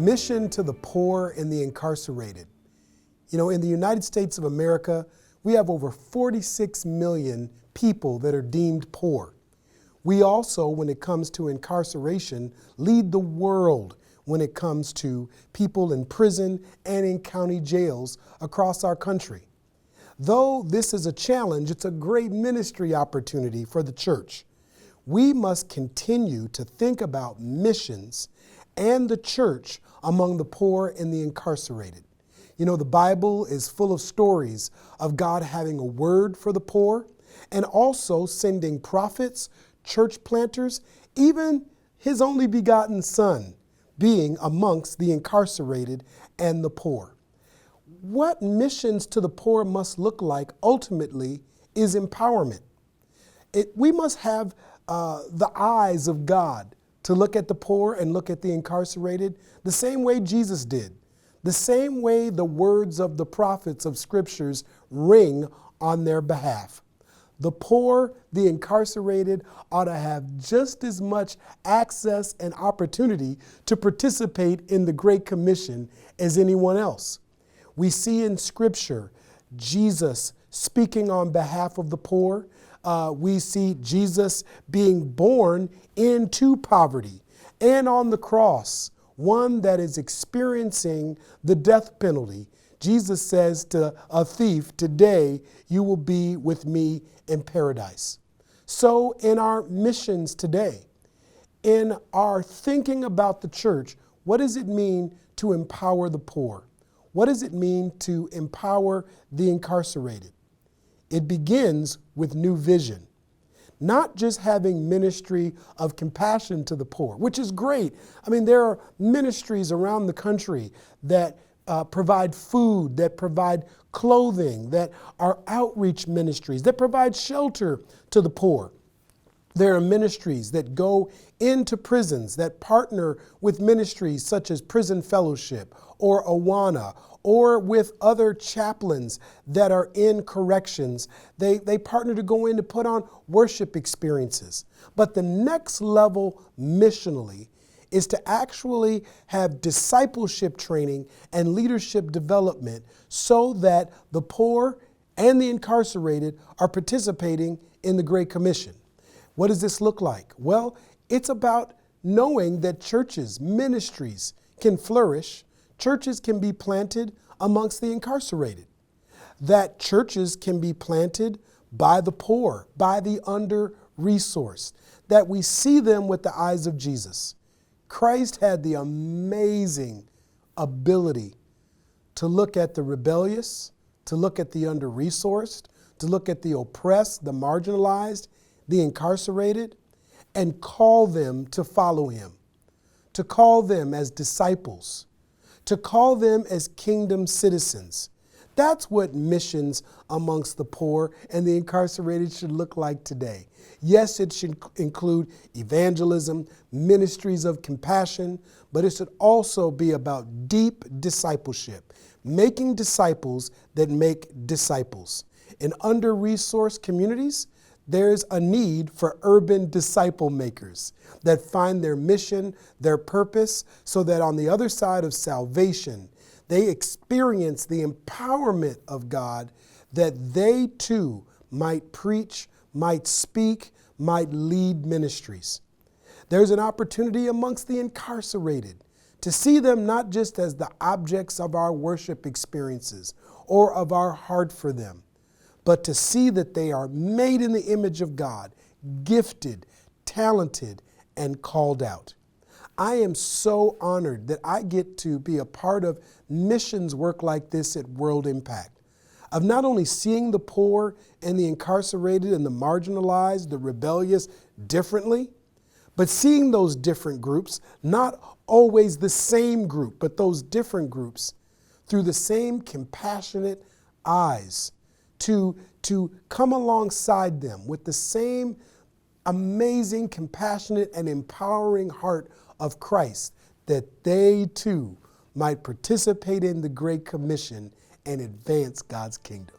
mission to the poor and the incarcerated. You know, in the United States of America, we have over 46 million people that are deemed poor. We also, when it comes to incarceration, lead the world when it comes to people in prison and in county jails across our country. Though this is a challenge, it's a great ministry opportunity for the church. We must continue to think about missions and the church among the poor and the incarcerated. You know, the Bible is full of stories of God having a word for the poor and also sending prophets, church planters, even his only begotten son being amongst the incarcerated and the poor. What missions to the poor must look like ultimately is empowerment. We must have the eyes of God to look at the poor and look at the incarcerated the same way Jesus did, the same way the words of the prophets of scriptures ring on their behalf. The poor, the incarcerated ought to have just as much access and opportunity to participate in the Great Commission as anyone else. We see in Scripture Jesus speaking on behalf of the poor. We see Jesus being born into poverty and on the cross, one that is experiencing the death penalty. Jesus says to a thief, "Today you will be with me in paradise." So in our missions today, in our thinking about the church, what does it mean to empower the poor? What does it mean to empower the incarcerated? It begins with new vision. Not just having ministry of compassion to the poor, which is great. I mean, there are ministries around the country that provide food, that provide clothing, that are outreach ministries, that provide shelter to the poor. There are ministries that go into prisons that partner with ministries such as Prison Fellowship or Awana, or with other chaplains that are in corrections. They partner to go in to put on worship experiences. But the next level missionally is to actually have discipleship training and leadership development so that the poor and the incarcerated are participating in the Great Commission. What does this look like? Well, it's about knowing that churches, ministries can flourish, churches can be planted amongst the incarcerated, that churches can be planted by the poor, by the under-resourced, that we see them with the eyes of Jesus. Christ had the amazing ability to look at the rebellious, to look at the under-resourced, to look at the oppressed, the marginalized, the incarcerated, and call them to follow him, to call them as disciples, to call them as kingdom citizens. That's what missions amongst the poor and the incarcerated should look like today. Yes, it should include evangelism, ministries of compassion, but it should also be about deep discipleship, making disciples that make disciples. In under-resourced communities, there's a need for urban disciple makers that find their mission, their purpose, so that on the other side of salvation, they experience the empowerment of God that they too might preach, might speak, might lead ministries. There's an opportunity amongst the incarcerated to see them not just as the objects of our worship experiences or of our heart for them, but to see that they are made in the image of God, gifted, talented, and called out. I am so honored that I get to be a part of missions work like this at World Impact, of not only seeing the poor and the incarcerated and the marginalized, the rebellious differently, but seeing those different groups, not always the same group, but those different groups through the same compassionate eyes, to come alongside them with the same amazing, compassionate, and empowering heart of Christ, that they too might participate in the Great Commission and advance God's kingdom.